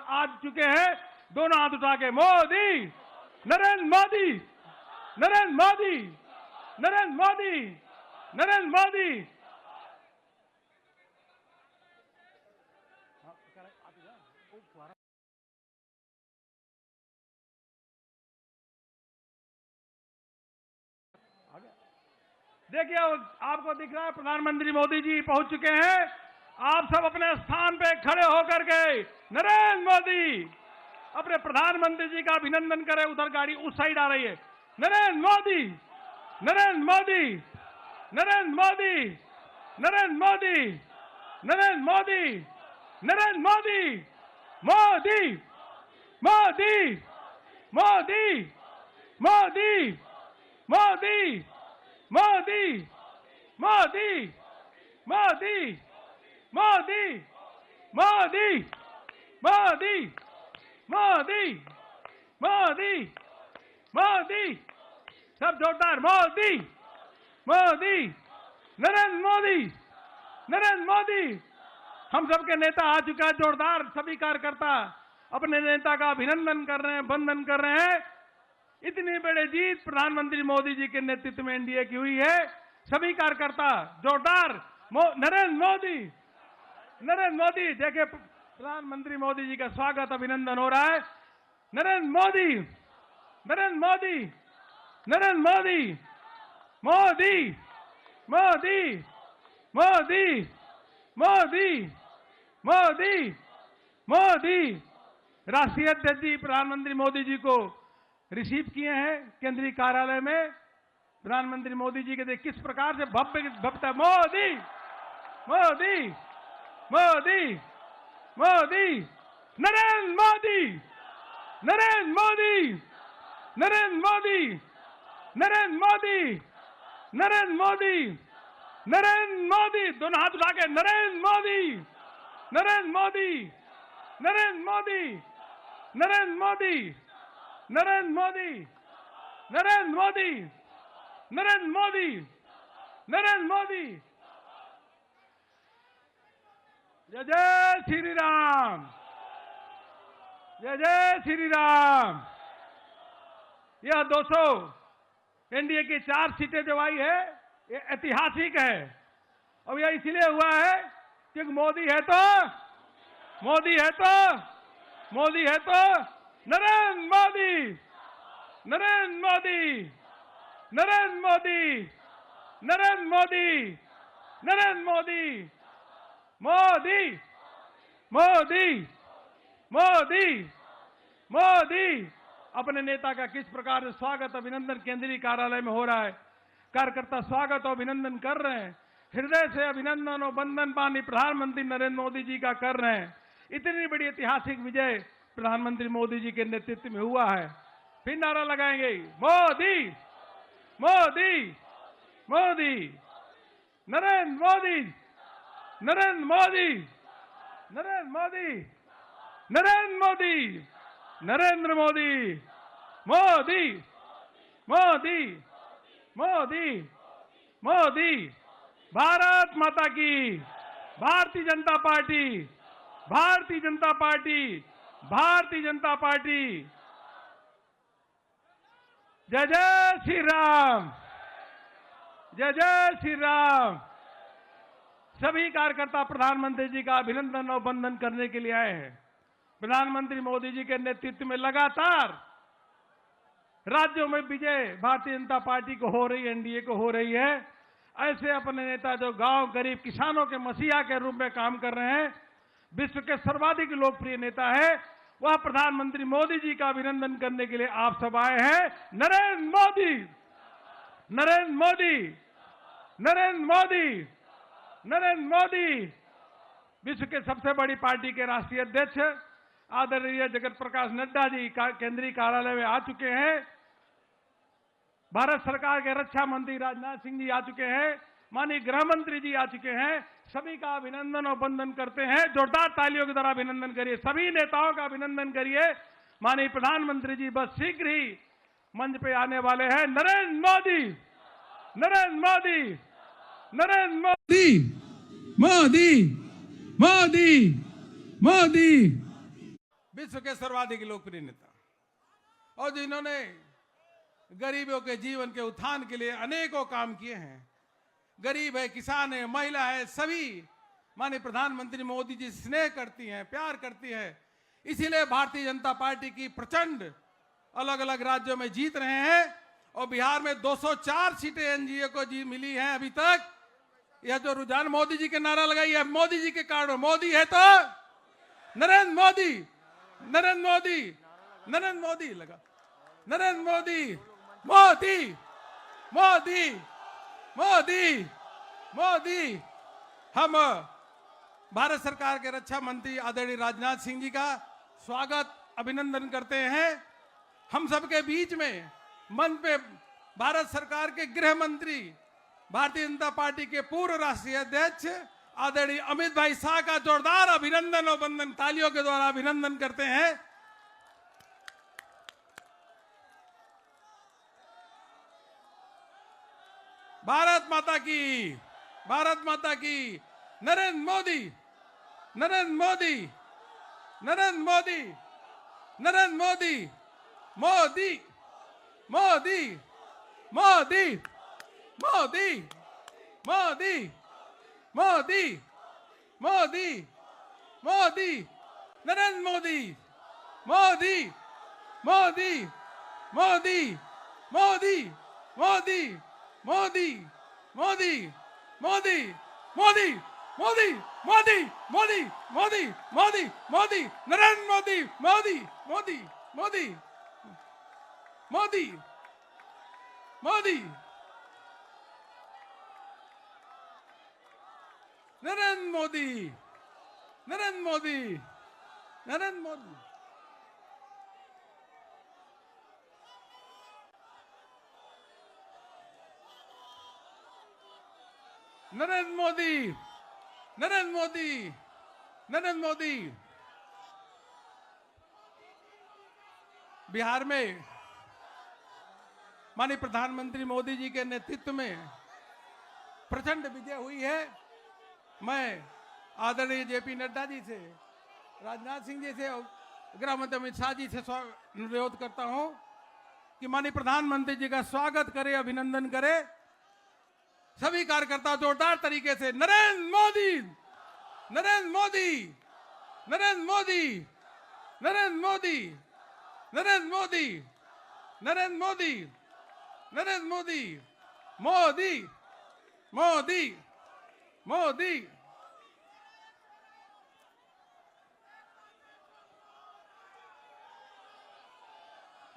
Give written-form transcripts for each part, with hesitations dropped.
आ चुके हैं। दोनों हाथ उठा के मोदी, नरेंद्र मोदी, नरेंद्र मोदी, नरेंद्र मोदी, नरेंद्र मोदी। देखिए आपको दिख रहा है प्रधानमंत्री मोदी जी पहुंच चुके हैं। आप सब अपने स्थान पे खड़े होकर के नरेंद्र मोदी, अपने प्रधानमंत्री जी का अभिनंदन करें। उधर गाड़ी उस साइड आ रही है। नरेंद्र मोदी, नरेंद्र मोदी, नरेंद्र मोदी, नरेंद्र मोदी, नरेंद्र मोदी, नरेंद्र मोदी, मोदी, मोदी, मोदी, मोदी, मोदी, मोदी, मोदी, मोदी, मोदी, मोदी, मोदी, मोदी, मोदी, मोदी, सब जोरदार मोदी, मोदी, नरेंद्र मोदी, नरेंद्र मोदी। हम सबके नेता आ चुका है। जोरदार सभी कार्यकर्ता अपने नेता का अभिनंदन कर रहे हैं, वंदन कर रहे हैं। इतनी बड़ी जीत प्रधानमंत्री मोदी जी के नेतृत्व में एनडीए की हुई है। सभी कार्यकर्ता जोरदार नरेंद्र मोदी, नरेंद्र मोदी। देखिए प्रधानमंत्री मोदी जी का स्वागत अभिनंदन हो रहा है। नरेंद्र मोदी, नरेंद्र मोदी, नरेंद्र मोदी, मोदी, मोदी, मोदी, मोदी, मोदी, मोदी। राष्ट्रीय अध्यक्ष जी प्रधानमंत्री मोदी जी को रिसीव किए हैं केंद्रीय कार्यालय में। प्रधानमंत्री मोदी जी के देख किस प्रकार से भव्य भव्यता। मोदी, मोदी, मोदी, मोदी, नरेंद्र मोदी, नरेंद्र मोदी, नरेंद्र मोदी, नरेंद्र मोदी, नरेंद्र मोदी, नरेंद्र मोदी। दोनों हाथ उठा के नरेंद्र मोदी, नरेंद्र मोदी, नरेंद्र मोदी, नरेंद्र मोदी, नरेंद्र मोदी, नरेंद्र मोदी, नरेंद्र मोदी, नरेंद्र मोदी। जय जय श्री राम, जय जय श्री राम। यह 200 एनडीए की 4 सीटें जो आई है ये ऐतिहासिक है। अब यह इसलिए हुआ है क्योंकि मोदी है तो, मोदी है तो, मोदी है तो नरेंद्र मोदी, नरेंद्र मोदी, नरेंद्र मोदी, नरेंद्र मोदी, नरेंद्र मोदी, मोदी, मोदी, मोदी, मोदी। अपने नेता का किस प्रकार से स्वागत अभिनंदन केंद्रीय कार्यालय में हो रहा है। कार्यकर्ता स्वागत और अभिनंदन कर रहे हैं। हृदय से अभिनंदन और वंदन पानी प्रधानमंत्री नरेंद्र मोदी जी का कर रहे हैं। इतनी बड़ी ऐतिहासिक विजय प्रधानमंत्री मोदी जी के नेतृत्व में हुआ है। फिर नारा लगाएंगे मोदी, मोदी, मोदी, नरेंद्र मोदी, नरेंद्र मोदी, नरेंद्र मोदी, नरेंद्र मोदी, नरेंद्र मोदी, मोदी, मोदी, मोदी, मोदी। भारत माता की, Bharatiya Janata party, Bharatiya Janata party, Bharatiya Janata party. जय जय श्री राम, जय जय श्री राम। सभी कार्यकर्ता प्रधानमंत्री जी का अभिनंदन और वंदन करने के लिए आए हैं। प्रधानमंत्री मोदी जी के नेतृत्व में लगातार राज्यों में विजय भारतीय जनता पार्टी को हो रही है, एनडीए को हो रही है। ऐसे अपने नेता जो गांव गरीब किसानों के मसीहा के रूप में काम कर रहे हैं, विश्व के सर्वाधिक लोकप्रिय नेता है, वह प्रधानमंत्री मोदी जी का अभिनंदन करने के लिए आप सब आए हैं। नरेंद्र मोदी, नरेंद्र मोदी, नरेंद्र मोदी, नरेंद्र मोदी। विश्व के सबसे बड़ी पार्टी के राष्ट्रीय अध्यक्ष आदरणीय जगत प्रकाश नड्डा जी केंद्रीय कार्यालय में आ चुके हैं। भारत सरकार के रक्षा मंत्री राजनाथ सिंह जी आ चुके हैं। माननीय गृह मंत्री जी आ चुके हैं। सभी का अभिनंदन और वंदन करते हैं। जोरदार तालियों के द्वारा अभिनंदन करिए। सभी नेताओं का अभिनंदन करिए। माननीय प्रधानमंत्री जी बस शीघ्र ही मंच पे आने वाले हैं। नरेंद्र मोदी, नरेंद्र मोदी, नरेंद्र मोदी, मोदी, मोदी, मोदी। विश्व के सर्वाधिक लोकप्रिय नेता, और जिन्होंने गरीबों के जीवन के उत्थान के लिए अनेकों काम किए हैं। गरीब है, किसान है, महिला है, सभी माननीय प्रधानमंत्री मोदी जी स्नेह करती हैं, प्यार करती है। इसीलिए भारतीय जनता पार्टी की प्रचंड अलग अलग राज्यों में जीत रहे हैं, और बिहार में 204 सीटें एनडीए को जी मिली हैं अभी तक। यह जो रुझान मोदी जी के नारा लगाई है, मोदी जी के कारण, मोदी है तो नरेंद्र मोदी, नरेंद्र मोदी, नरेंद्र मोदी लगा, नरेंद्र मोदी, मोदी, मोदी, मोदी, मोदी। हम भारत सरकार के रक्षा मंत्री आदरणीय राजनाथ सिंह जी का स्वागत, अभिनंदन करते हैं। हम सबके बीच में मंच पे भारत सरकार के गृह मंत्री, भारतीय जनता पार्टी के पूर्व राष्ट्रीय अध्यक्ष आदरणीय अमित भाई शाह का जोरदार अभिनंदन और वंदन, तालियों के द्वारा अभिनंदन करते हैं। भारत माता की, भारत माता की। नरेंद्र मोदी, नरेंद्र मोदी, नरेंद्र मोदी, नरेंद्र मोदी, मोदी, मोदी, मोदी, मोदी, मोदी, मोदी, मोदी, मोदी, नरेंद्र मोदी, मोदी, मोदी, मोदी, मोदी, मोदी, मोदी, मोदी, मोदी, मोदी, मोदी, मोदी, मोदी, मोदी, मोदी, मोदी, नरेंद्र मोदी, मोदी, मोदी, मोदी, मोदी, मोदी, नरेंद्र मोदी, नरेंद्र मोदी, नरेंद्र मोदी। नरेंद्र मोदी, नरेंद्र मोदी, नरेंद्र मोदी। बिहार में माननीय प्रधानमंत्री मोदी जी के नेतृत्व में प्रचंड विजय हुई है। मैं आदरणीय जेपी नड्डा जी से, राजनाथ सिंह जी से और गृह मंत्री अमित शाह जी से अनुरोध करता हूं कि माननीय प्रधानमंत्री जी का स्वागत करें, अभिनंदन करें। सभी कार्यकर्ता जोरदार तरीके से नरेंद्र मोदी, नरेंद्र मोदी, नरेंद्र मोदी, नरेंद्र मोदी, नरेंद्र मोदी, नरेंद्र मोदी, नरेंद्र मोदी, मोदी, मोदी, मोदी।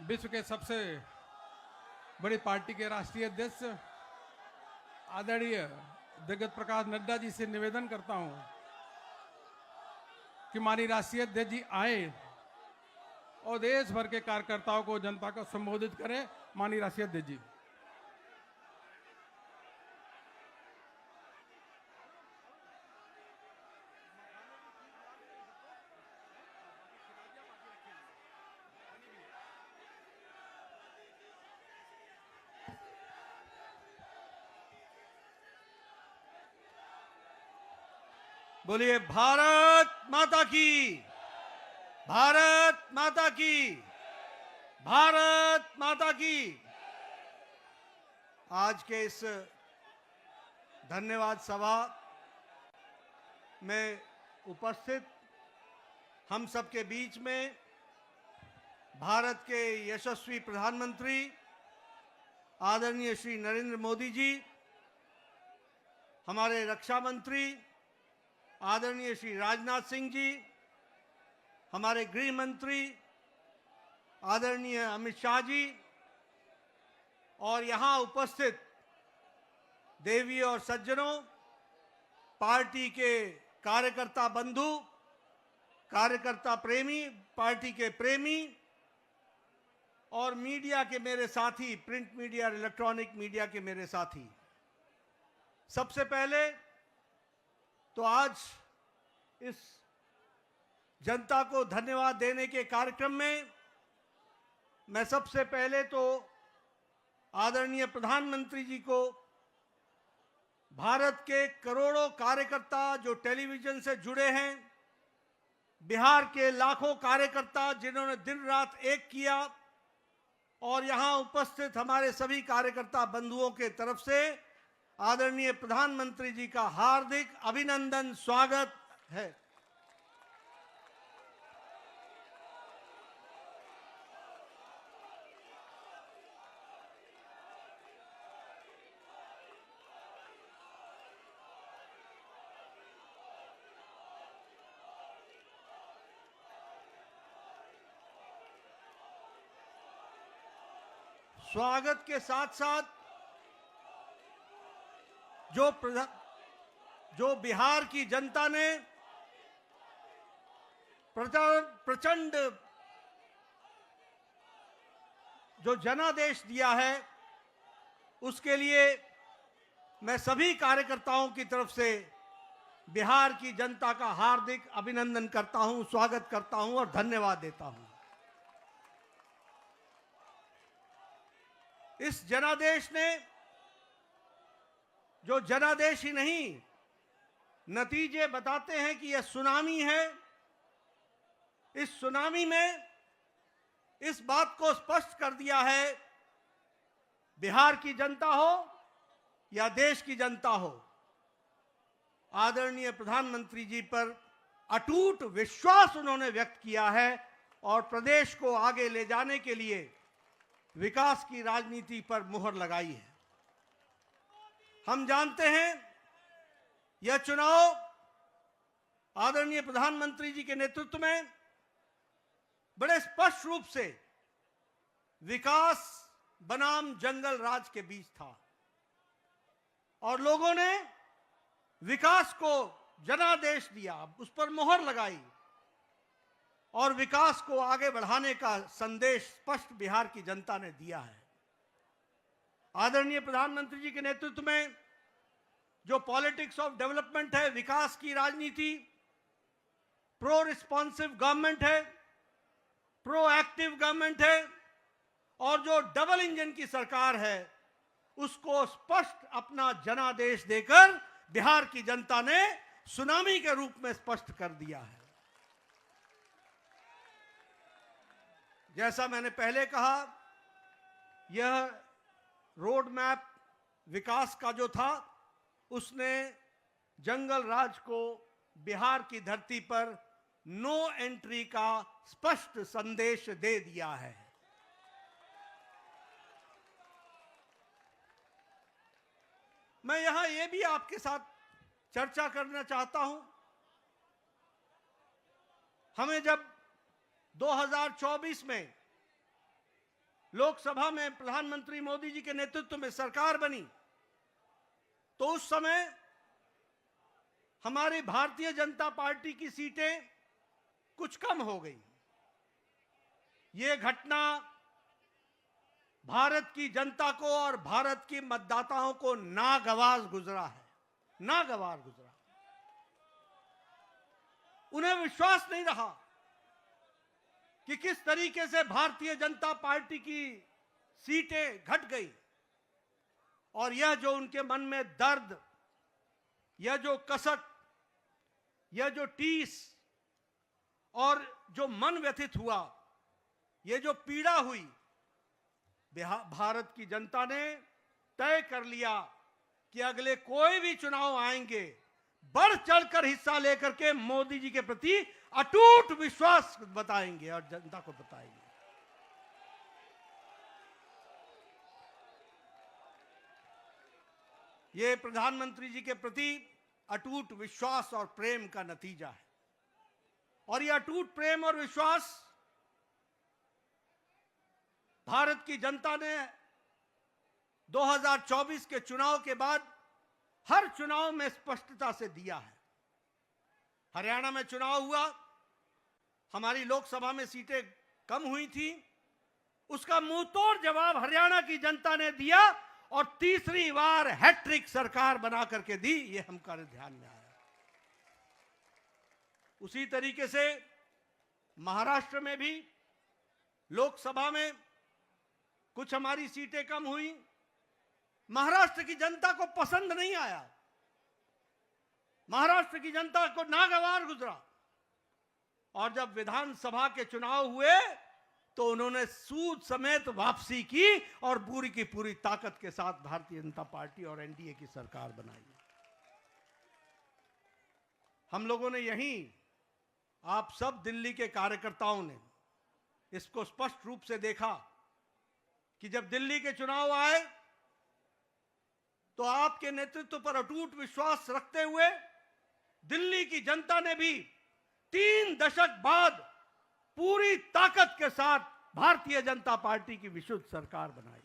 विश्व के सबसे बड़ी पार्टी के राष्ट्रीय अध्यक्ष आदरणीय जगत प्रकाश नड्डा जी से निवेदन करता हूं कि माननीय राष्ट्रीय अध्यक्ष जी आए और देश भर के कार्यकर्ताओं को, जनता को संबोधित करें। माननीय राष्ट्रीय अध्यक्ष जी। बोलिए भारत माता की, भारत माता की, भारत माता की। आज के इस धन्यवाद सभा में उपस्थित हम सबके बीच में भारत के यशस्वी प्रधानमंत्री आदरणीय श्री नरेंद्र मोदी जी, हमारे रक्षा मंत्री आदरणीय श्री राजनाथ सिंह जी, हमारे गृह मंत्री आदरणीय अमित शाह जी, और यहाँ उपस्थित देवी और सज्जनों, पार्टी के कार्यकर्ता बंधु, कार्यकर्ता प्रेमी, पार्टी के प्रेमी और मीडिया के मेरे साथी, प्रिंट मीडिया और इलेक्ट्रॉनिक मीडिया के मेरे साथी। सबसे पहले तो आज इस जनता को धन्यवाद देने के कार्यक्रम में मैं सबसे पहले तो आदरणीय प्रधानमंत्री जी को, भारत के करोड़ों कार्यकर्ता जो टेलीविजन से जुड़े हैं, बिहार के लाखों कार्यकर्ता जिन्होंने दिन रात एक किया, और यहां उपस्थित हमारे सभी कार्यकर्ता बंधुओं के तरफ से आदरणीय प्रधानमंत्री जी का हार्दिक अभिनंदन, स्वागत है। स्वागत के साथ साथ जो बिहार की जनता ने प्रचंड जो जनादेश दिया है, उसके लिए मैं सभी कार्यकर्ताओं की तरफ से बिहार की जनता का हार्दिक अभिनंदन करता हूं, स्वागत करता हूं और धन्यवाद देता हूं। इस जनादेश ने, जो जनादेश ही नहीं, नतीजे बताते हैं कि यह सुनामी है। इस सुनामी में इस बात को स्पष्ट कर दिया है, बिहार की जनता हो या देश की जनता हो, आदरणीय प्रधानमंत्री जी पर अटूट विश्वास उन्होंने व्यक्त किया है और प्रदेश को आगे ले जाने के लिए विकास की राजनीति पर मुहर लगाई है। हम जानते हैं यह चुनाव आदरणीय प्रधानमंत्री जी के नेतृत्व में बड़े स्पष्ट रूप से विकास बनाम जंगल राज के बीच था, और लोगों ने विकास को जनादेश दिया, उस पर मुहर लगाई और विकास को आगे बढ़ाने का संदेश स्पष्ट बिहार की जनता ने दिया है। आदरणीय प्रधानमंत्री जी के नेतृत्व में जो पॉलिटिक्स ऑफ डेवलपमेंट है, विकास की राजनीति, प्रो रिस्पॉन्सिव गवर्नमेंट है, प्रो एक्टिव गवर्नमेंट है, और जो डबल इंजन की सरकार है, उसको स्पष्ट अपना जनादेश देकर बिहार की जनता ने सुनामी के रूप में स्पष्ट कर दिया है। जैसा मैंने पहले कहा, यह रोड मैप विकास का जो था, उसने जंगल राज को बिहार की धरती पर नो एंट्री का स्पष्ट संदेश दे दिया है। मैं यहां यह भी आपके साथ चर्चा करना चाहता हूं, हमें जब 2024 में लोकसभा में प्रधानमंत्री मोदी जी के नेतृत्व में सरकार बनी, तो उस समय हमारी भारतीय जनता पार्टी की सीटें कुछ कम हो गई। ये घटना भारत की जनता को और भारत के मतदाताओं को नागवार गुजरा है, नागवार गुजरा। उन्हें विश्वास नहीं रहा कि किस तरीके से भारतीय जनता पार्टी की सीटें घट गई, और यह जो उनके मन में दर्द, यह जो कसक, यह जो टीस और जो मन व्यथित हुआ, यह जो पीड़ा हुई, भारत की जनता ने तय कर लिया कि अगले कोई भी चुनाव आएंगे, बढ़ चढ़कर हिस्सा लेकर के मोदी जी के प्रति अटूट विश्वास बताएंगे और जनता को बताएंगे। ये प्रधानमंत्री जी के प्रति अटूट विश्वास और प्रेम का नतीजा है, और ये अटूट प्रेम और विश्वास भारत की जनता ने 2024 के चुनाव के बाद हर चुनाव में स्पष्टता से दिया है। हरियाणा में चुनाव हुआ, हमारी लोकसभा में सीटें कम हुई थी, उसका मुंहतोड़ जवाब हरियाणा की जनता ने दिया और तीसरी बार हैट्रिक सरकार बना करके दी, ये हमारे ध्यान में आया। उसी तरीके से महाराष्ट्र में भी लोकसभा में कुछ हमारी सीटें कम हुई, महाराष्ट्र की जनता को पसंद नहीं आया, महाराष्ट्र की जनता को नागवार गुजरा, और जब विधानसभा के चुनाव हुए तो उन्होंने सूद समेत वापसी की और पूरी की पूरी ताकत के साथ भारतीय जनता पार्टी और एनडीए की सरकार बनाई। हम लोगों ने यहीं, आप सब दिल्ली के कार्यकर्ताओं ने इसको स्पष्ट रूप से देखा कि जब दिल्ली के चुनाव आए तो आपके नेतृत्व पर अटूट विश्वास रखते हुए दिल्ली की जनता ने भी 3 दशक बाद पूरी ताकत के साथ भारतीय जनता पार्टी की विशुद्ध सरकार बनाई।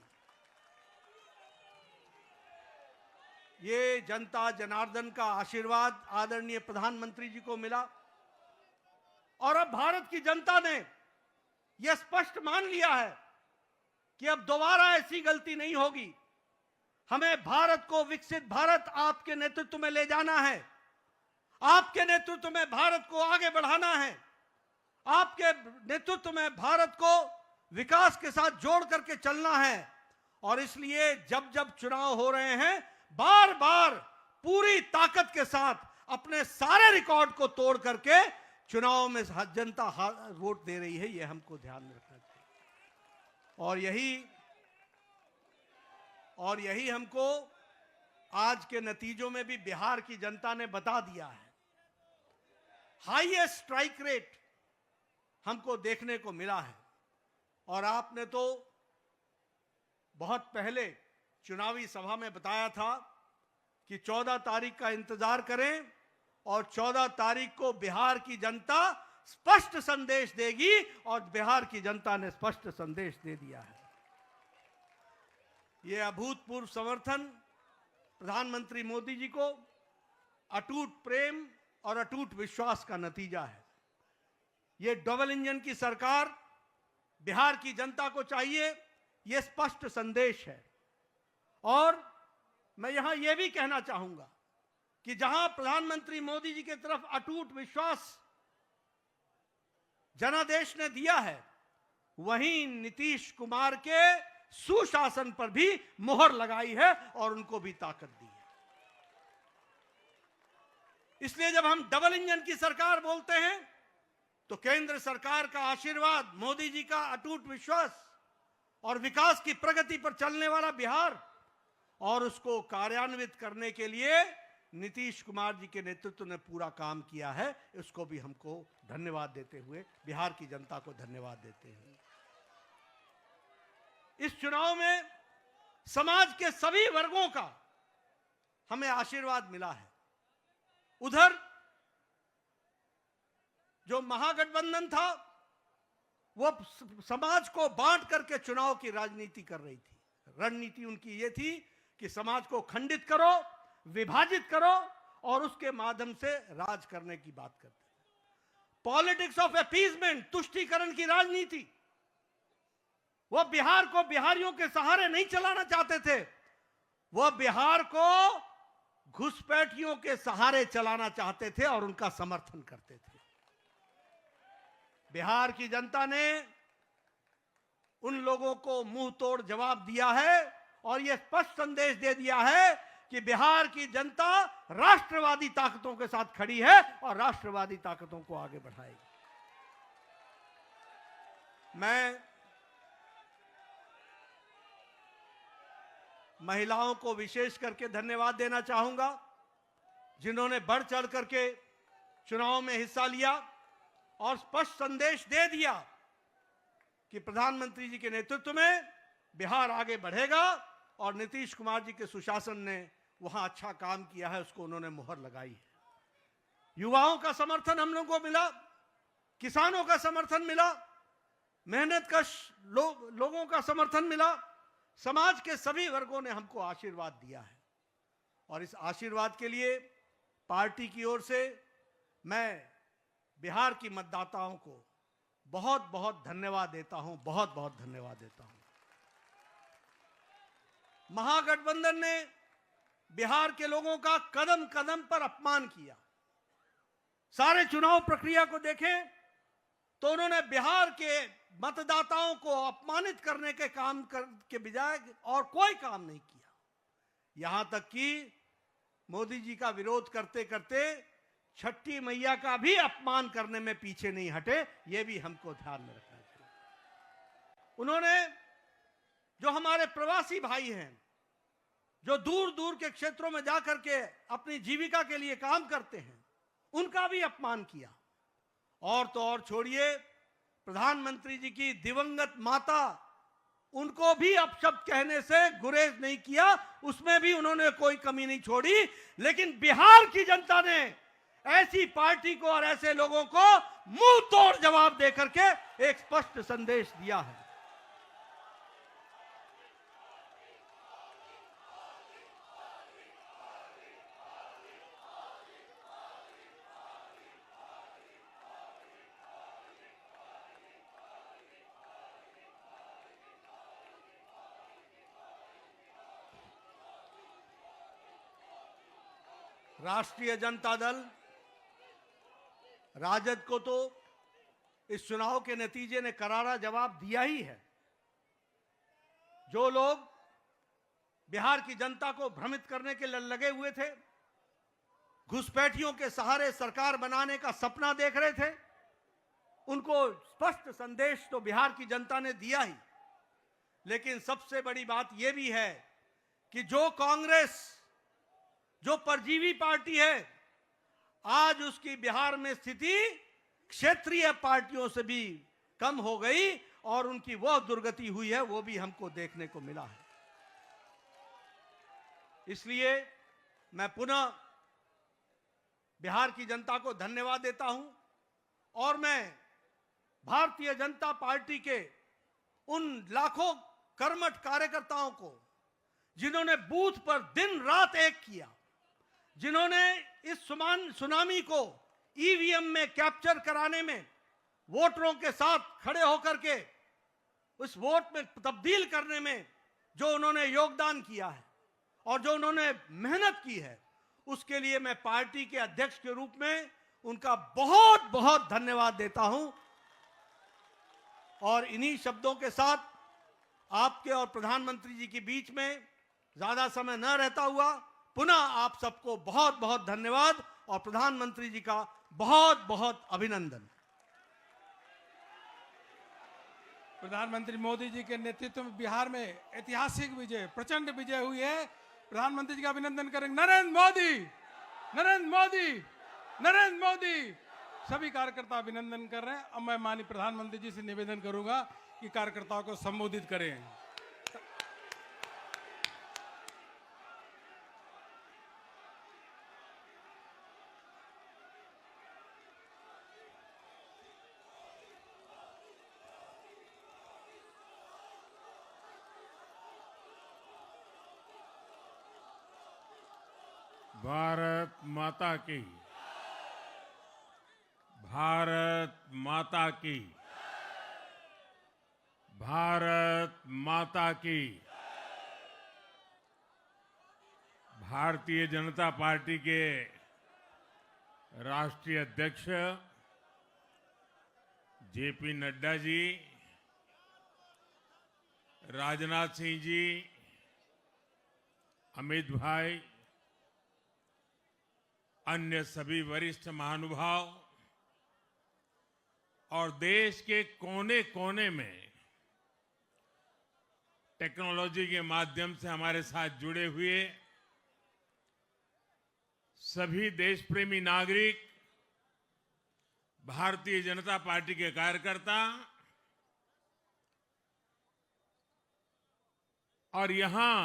ये जनता जनार्दन का आशीर्वाद आदरणीय प्रधानमंत्री जी को मिला और अब भारत की जनता ने यह स्पष्ट मान लिया है कि अब दोबारा ऐसी गलती नहीं होगी। हमें भारत को विकसित भारत आपके नेतृत्व में ले जाना है, आपके नेतृत्व में भारत को आगे बढ़ाना है, आपके नेतृत्व में भारत को विकास के साथ जोड़ करके चलना है। और इसलिए जब जब चुनाव हो रहे हैं बार बार पूरी ताकत के साथ अपने सारे रिकॉर्ड को तोड़ करके चुनाव में जनता वोट दे रही है, यह हमको ध्यान में रखना चाहिए। और यही हमको आज के नतीजों में भी बिहार की जनता ने बता दिया है। हाईएस्ट स्ट्राइक रेट हमको देखने को मिला है। और आपने तो बहुत पहले चुनावी सभा में बताया था कि 14 तारीख का इंतजार करें और 14 तारीख को बिहार की जनता स्पष्ट संदेश देगी और बिहार की जनता ने स्पष्ट संदेश दे दिया है। यह अभूतपूर्व समर्थन प्रधानमंत्री मोदी जी को अटूट प्रेम और अटूट विश्वास का नतीजा है। यह डबल इंजन की सरकार बिहार की जनता को चाहिए, यह स्पष्ट संदेश है। और मैं यहां यह भी कहना चाहूंगा कि जहां प्रधानमंत्री मोदी जी की तरफ अटूट विश्वास जनादेश ने दिया है, वहीं नीतीश कुमार के सुशासन पर भी मुहर लगाई है और उनको भी ताकत दी है। इसलिए जब हम डबल इंजन की सरकार बोलते हैं तो केंद्र सरकार का आशीर्वाद, मोदी जी का अटूट विश्वास और विकास की प्रगति पर चलने वाला बिहार और उसको कार्यान्वित करने के लिए नीतीश कुमार जी के नेतृत्व ने पूरा काम किया है। इसको भी हमको धन्यवाद देते हुए, बिहार की जनता को धन्यवाद देते हैं। इस चुनाव में समाज के सभी वर्गों का हमें आशीर्वाद मिला है। उधर जो महागठबंधन था वो समाज को बांट करके चुनाव की राजनीति कर रही थी। रणनीति उनकी ये थी कि समाज को खंडित करो, विभाजित करो और उसके माध्यम से राज करने की बात करते थे। पॉलिटिक्स ऑफ अपीजमेंट, तुष्टीकरण की राजनीति। वह बिहार को बिहारियों के सहारे नहीं चलाना चाहते थे, वह बिहार को घुसपैठियों के सहारे चलाना चाहते थे और उनका समर्थन करते थे। बिहार की जनता ने उन लोगों को मुंह तोड़ जवाब दिया है और यह स्पष्ट संदेश दे दिया है कि बिहार की जनता राष्ट्रवादी ताकतों के साथ खड़ी है और राष्ट्रवादी ताकतों को आगे बढ़ाएगी। मैं महिलाओं को विशेष करके धन्यवाद देना चाहूंगा, जिन्होंने बढ़ चढ़ करके चुनाव में हिस्सा लिया और स्पष्ट संदेश दे दिया कि प्रधानमंत्री जी के नेतृत्व में बिहार आगे बढ़ेगा और नीतीश कुमार जी के सुशासन ने वहां अच्छा काम किया है, उसको उन्होंने मुहर लगाई है। युवाओं का समर्थन हम लोगों को मिला, किसानों का समर्थन मिला, मेहनत का लोगों का समर्थन मिला, समाज के सभी वर्गों ने हमको आशीर्वाद दिया है। और इस आशीर्वाद के लिए पार्टी की ओर से मैं बिहार की मतदाताओं को बहुत बहुत धन्यवाद देता हूं, बहुत बहुत धन्यवाद देता हूं। महागठबंधन ने बिहार के लोगों का कदम कदम पर अपमान किया। सारे चुनाव प्रक्रिया को देखें तो उन्होंने बिहार के मतदाताओं को अपमानित करने के काम के बजाय और कोई काम नहीं किया। यहां तक कि मोदी जी का विरोध करते करते छठी मैया का भी अपमान करने में पीछे नहीं हटे, यह भी हमको ध्यान में रखना चाहिए। उन्होंने जो हमारे प्रवासी भाई हैं, जो दूर दूर के क्षेत्रों में जाकर के अपनी जीविका के लिए काम करते हैं, उनका भी अपमान किया। और तो और छोड़िए, प्रधानमंत्री जी की दिवंगत माता, उनको भी अपशब्द कहने से गुरेज नहीं किया, उसमें भी उन्होंने कोई कमी नहीं छोड़ी। लेकिन बिहार की जनता ने ऐसी पार्टी को और ऐसे लोगों को मुंह तोड़ जवाब देकर के एक स्पष्ट संदेश दिया है। राष्ट्रीय जनता दल राजद को तो इस चुनाव के नतीजे ने करारा जवाब दिया ही है। जो लोग बिहार की जनता को भ्रमित करने के लिए लगे हुए थे, घुसपैठियों के सहारे सरकार बनाने का सपना देख रहे थे, उनको स्पष्ट संदेश तो बिहार की जनता ने दिया ही। लेकिन सबसे बड़ी बात यह भी है कि जो कांग्रेस, जो परजीवी पार्टी है, आज उसकी बिहार में स्थिति क्षेत्रीय पार्टियों से भी कम हो गई और उनकी वह दुर्गति हुई है, वो भी हमको देखने को मिला है। इसलिए मैं पुनः बिहार की जनता को धन्यवाद देता हूं और मैं भारतीय जनता पार्टी के उन लाखों कर्मठ कार्यकर्ताओं को, जिन्होंने बूथ पर दिन रात एक किया, जिन्होंने इस सुनामी को ईवीएम में कैप्चर कराने में वोटरों के साथ खड़े होकर के उस वोट में तब्दील करने में जो उन्होंने योगदान किया है और जो उन्होंने मेहनत की है, उसके लिए मैं पार्टी के अध्यक्ष के रूप में उनका बहुत बहुत धन्यवाद देता हूं। और इन्हीं शब्दों के साथ आपके और प्रधानमंत्री जी के बीच में ज्यादा समय न रहता हुआ पुनः आप सबको बहुत बहुत धन्यवाद और प्रधानमंत्री जी का बहुत बहुत अभिनंदन। प्रधानमंत्री मोदी जी के नेतृत्व में बिहार में ऐतिहासिक विजय, प्रचंड विजय हुई है। प्रधानमंत्री जी का अभिनंदन करेंगे। नरेंद्र मोदी, नरेंद्र मोदी, नरेंद्र मोदी। सभी कार्यकर्ता अभिनंदन कर रहे हैं। अब मैं माननीय प्रधानमंत्री जी से निवेदन करूंगा कि कार्यकर्ताओं को संबोधित करें। भारत माता की, भारत माता की, भारत माता की। भारतीय जनता पार्टी के राष्ट्रीय अध्यक्ष जेपी नड्डा जी, राजनाथ सिंह जी, अमित भाई, अन्य सभी वरिष्ठ महानुभाव और देश के कोने कोने में टेक्नोलॉजी के माध्यम से हमारे साथ जुड़े हुए सभी देश प्रेमी नागरिक, भारतीय जनता पार्टी के कार्यकर्ता और यहां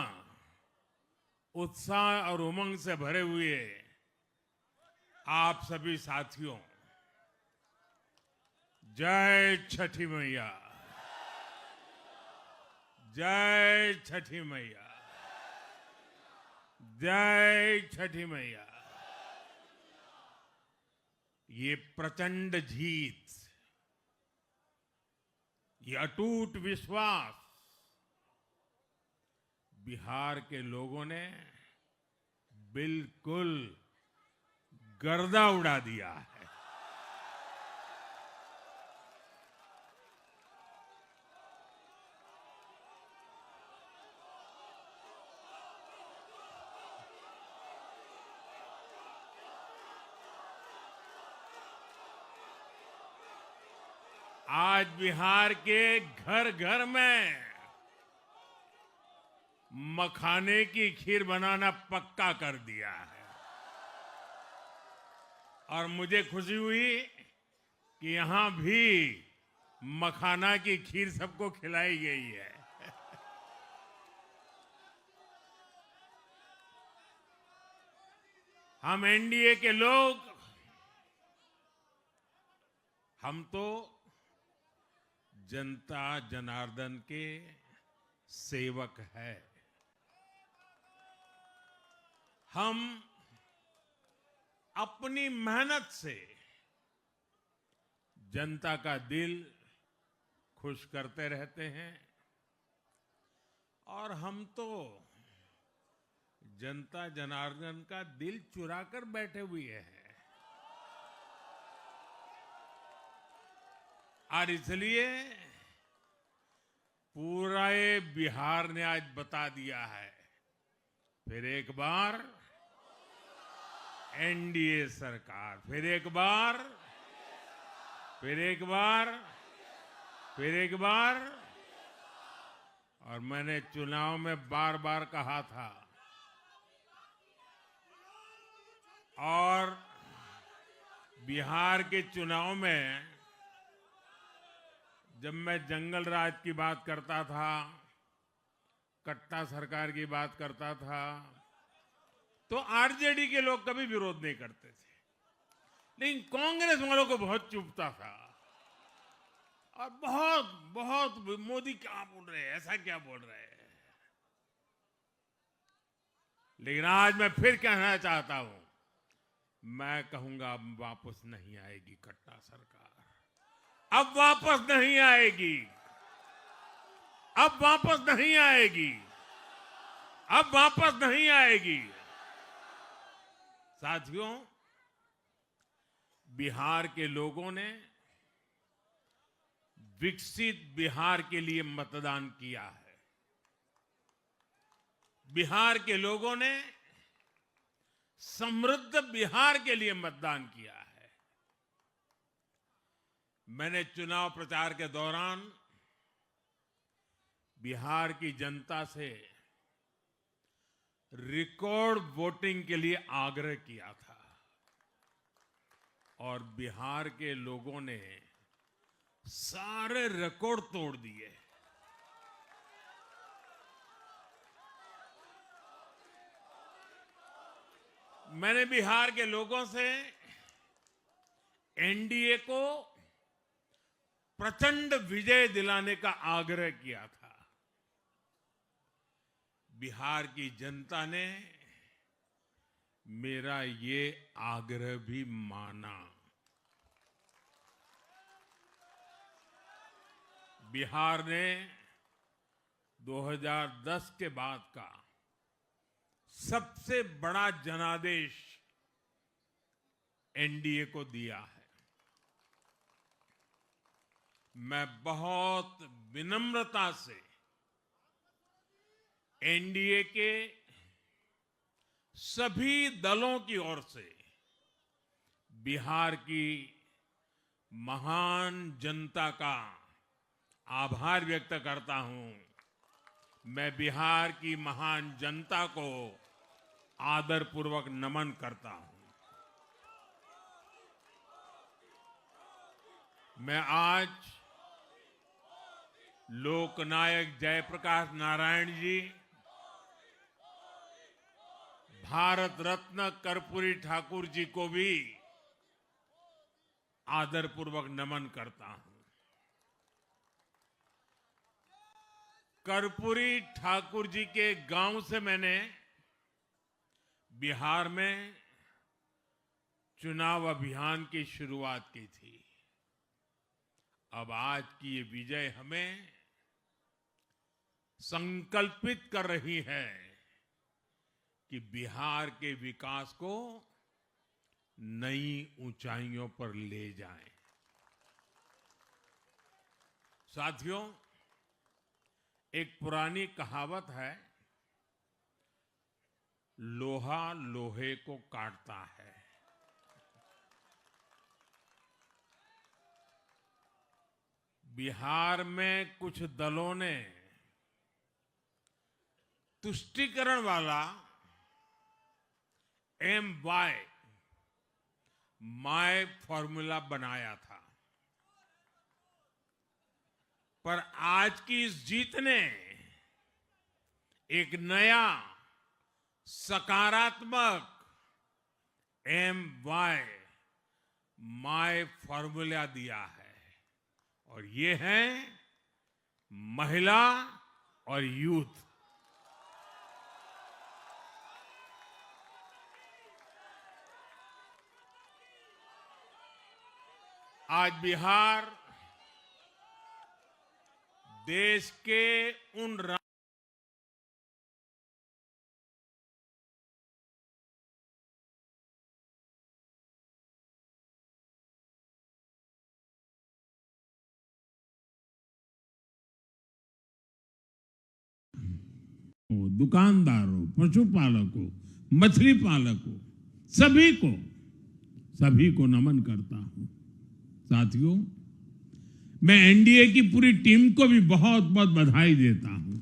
उत्साह और उमंग से भरे हुए आप सभी साथियों, जय छठी मैया, जय छठी मैया, जय छठी मैया। ये प्रचंड जीत, ये अटूट विश्वास बिहार के लोगों ने बिल्कुल गर्दा उड़ा दिया है। आज बिहार के घर घर में मखाने की खीर बनाना पक्का कर दिया है। और मुझे खुशी हुई कि यहां भी मखाना की खीर सबको खिलाई गई है। हम एनडीए के लोग, हम तो जनता जनार्दन के सेवक है। हम अपनी मेहनत से जनता का दिल खुश करते रहते हैं और हम तो जनता जनार्दन का दिल चुरा कर बैठे हुए हैं। और इसलिए पूरा ये बिहार ने आज बता दिया है, फिर एक बार एनडीए सरकार, फिर एक बार, फिर एक बार, फिर एक बार। और मैंने चुनाव में बार बार कहा था और बिहार के चुनाव में जब मैं जंगल राज की बात करता था, कट्टा सरकार की बात करता था, तो आरजेडी के लोग कभी विरोध नहीं करते थे, लेकिन कांग्रेस वालों को बहुत चुभता था और बहुत बहुत मोदी क्या बोल रहे हैं, ऐसा क्या बोल रहे हैं। लेकिन आज मैं फिर कहना चाहता हूं, मैं कहूंगा अब वापस नहीं आएगी कट्टा सरकार, अब वापस नहीं आएगी, अब वापस नहीं आएगी, अब वापस नहीं आएगी। साथियों, बिहार के लोगों ने विकसित बिहार के लिए मतदान किया है। बिहार के लोगों ने समृद्ध बिहार के लिए मतदान किया है। मैंने चुनाव प्रचार के दौरान बिहार की जनता से रिकॉर्ड वोटिंग के लिए आग्रह किया था और बिहार के लोगों ने सारे रिकॉर्ड तोड़ दिए। मैंने बिहार के लोगों से एनडीए को प्रचंड विजय दिलाने का आग्रह किया था। बिहार की जनता ने मेरा ये आग्रह भी माना। बिहार ने 2010 के बाद का सबसे बड़ा जनादेश एनडीए को दिया है। मैं बहुत विनम्रता से एनडीए के सभी दलों की ओर से बिहार की महान जनता का आभार व्यक्त करता हूं। मैं बिहार की महान जनता को आदरपूर्वक नमन करता हूं। मैं आज लोकनायक जयप्रकाश नारायण जी, भारत रत्न कर्पूरी ठाकुर जी को भी आदरपूर्वक नमन करता हूं। कर्पूरी ठाकुर जी के गांव से मैंने बिहार में चुनाव अभियान की शुरुआत की थी। अब आज की ये विजय हमें संकल्पित कर रही है कि बिहार के विकास को नई ऊंचाइयों पर ले जाएं। साथियों, एक पुरानी कहावत है, लोहा लोहे को काटता है। बिहार में कुछ दलों ने तुष्टीकरण वाला MY माय फॉर्मूला बनाया था, पर आज की इस जीत ने एक नया सकारात्मक MY माय फॉर्मूला दिया है, और ये है महिला और यूथ। आज बिहार देश के उन दुकानदारों, पशुपालकों, मछली पालकों, सभी को नमन करता हूं। साथियों, मैं एनडीए की पूरी टीम को भी बहुत बहुत बधाई देता हूं।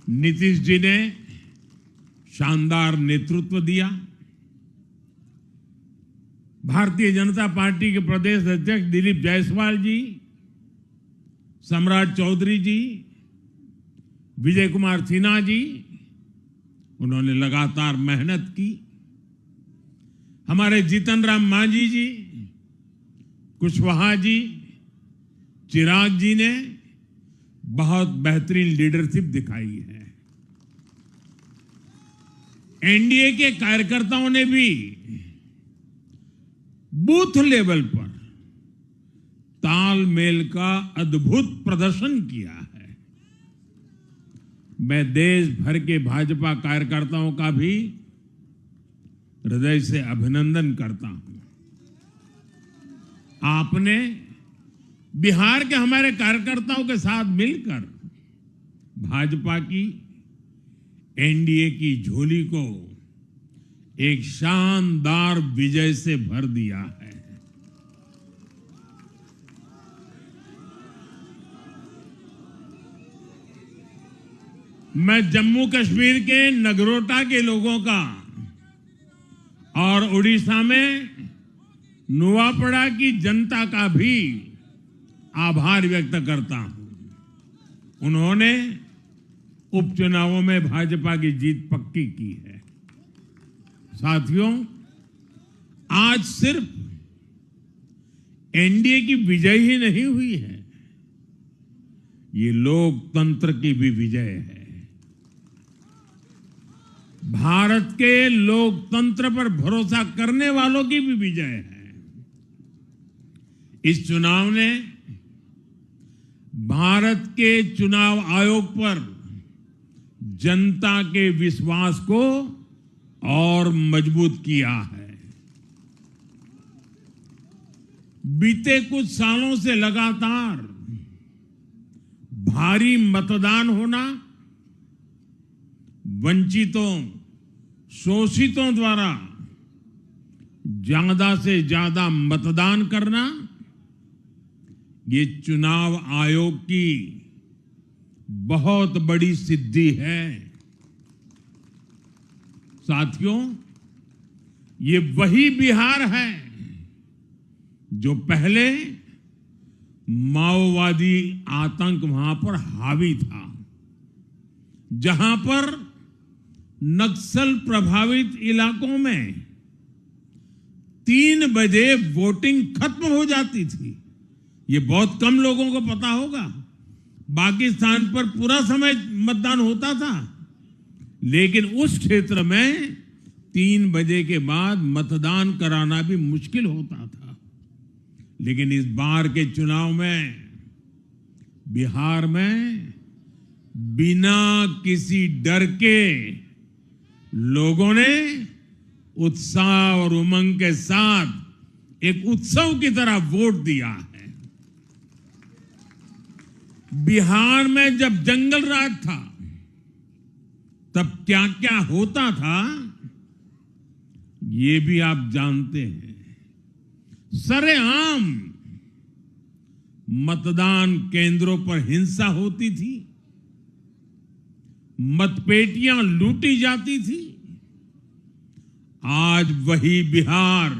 नीतीश जी ने शानदार नेतृत्व दिया। भारतीय जनता पार्टी के प्रदेश अध्यक्ष दिलीप जायसवाल जी, सम्राट चौधरी जी, विजय कुमार सिन्हा जी, उन्होंने लगातार मेहनत की। हमारे जीतन राम मांझी जी, कुशवाहा जी, चिराग जी ने बहुत बेहतरीन लीडरशिप दिखाई है। एनडीए के कार्यकर्ताओं ने भी बूथ लेवल पर तालमेल का अद्भुत प्रदर्शन किया है। मैं देश भर के भाजपा कार्यकर्ताओं का भी हृदय से अभिनंदन करता हूं। आपने बिहार के हमारे कार्यकर्ताओं के साथ मिलकर भाजपा की एनडीए की झोली को एक शानदार विजय से भर दिया है। मैं जम्मू कश्मीर के नगरोटा के लोगों का और उड़ीसा में नुआपड़ा की जनता का भी आभार व्यक्त करता हूं। उन्होंने उपचुनावों में भाजपा की जीत पक्की की है। साथियों, आज सिर्फ एनडीए की विजय ही नहीं हुई है, ये लोकतंत्र की भी विजय है। भारत के लोकतंत्र पर भरोसा करने वालों की भी विजय है। इस चुनाव ने भारत के चुनाव आयोग पर जनता के विश्वास को और मजबूत किया है। बीते कुछ सालों से लगातार भारी मतदान होना, वंचितों, शोषितों द्वारा ज्यादा से ज्यादा मतदान करना, ये चुनाव आयोग की बहुत बड़ी सिद्धि है। साथियों, ये वही बिहार है जो पहले माओवादी आतंक वहां पर हावी था, जहां पर नक्सल प्रभावित इलाकों में 3 बजे वोटिंग खत्म हो जाती थी। ये बहुत कम लोगों को पता होगा। बाकी स्थान पर पूरा समय मतदान होता था, लेकिन उस क्षेत्र में 3 बजे के बाद मतदान कराना भी मुश्किल होता था। लेकिन इस बार के चुनाव में बिहार में बिना किसी डर के लोगों ने उत्साह और उमंग के साथ एक उत्सव की तरह वोट दिया है। बिहार में जब जंगल राज था, तब क्या क्या होता था, ये भी आप जानते हैं। सरेआम मतदान केंद्रों पर हिंसा होती थी, मतपेटियां लूटी जाती थी। आज वही बिहार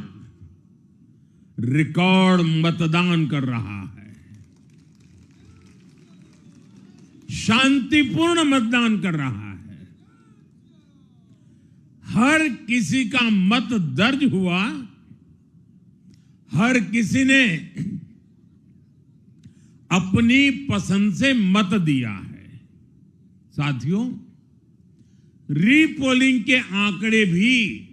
रिकॉर्ड मतदान कर रहा है, शांतिपूर्ण मतदान कर रहा है। हर किसी का मत दर्ज हुआ, हर किसी ने अपनी पसंद से मत दिया है। साथियों, रीपोलिंग के आंकड़े भी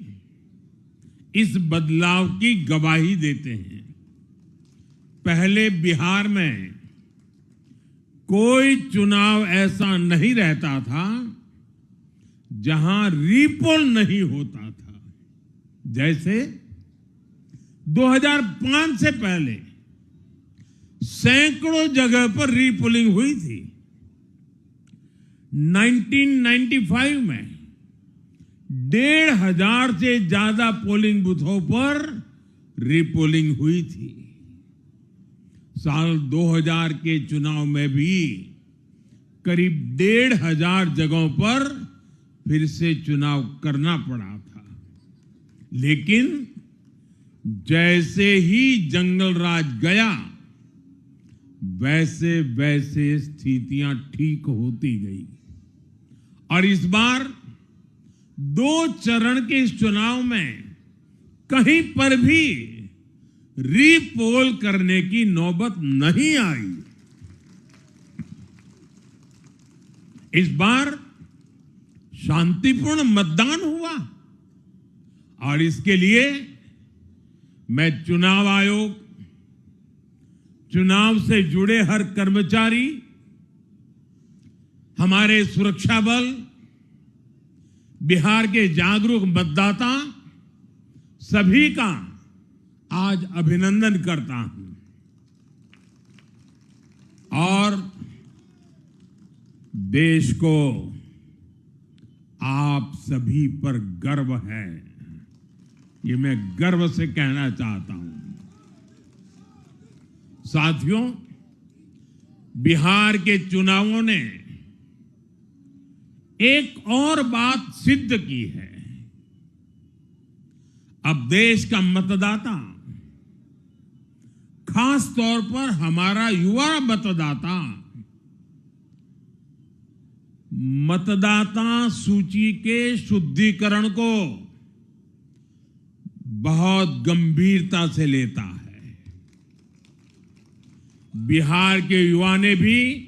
इस बदलाव की गवाही देते हैं। पहले बिहार में कोई चुनाव ऐसा नहीं रहता था जहां रीपोल नहीं होता था। जैसे 2005 से पहले सैकड़ों जगह पर रीपोलिंग हुई थी। 1995 में 1,500 से ज्यादा पोलिंग बूथों पर रीपोलिंग हुई थी। साल 2000 के चुनाव में भी करीब 1,500 जगहों पर फिर से चुनाव करना पड़ा था। लेकिन जैसे ही जंगल राज गया, वैसे वैसे स्थितियां ठीक होती गई और इस बार 2 चरण के इस चुनाव में कहीं पर भी रीपोल करने की नौबत नहीं आई। इस बार शांतिपूर्ण मतदान हुआ और इसके लिए मैं चुनाव आयोग, चुनाव से जुड़े हर कर्मचारी, हमारे सुरक्षा बल, बिहार के जागरूक मतदाता सभी का आज अभिनंदन करता हूं और देश को आप सभी पर गर्व है, ये मैं गर्व से कहना चाहता हूं। साथियों, बिहार के चुनावों ने एक और बात सिद्ध की है। अब देश का मतदाता, खास तौर पर हमारा युवा मतदाता, मतदाता सूची के शुद्धिकरण को बहुत गंभीरता से लेता है। बिहार के युवा ने भी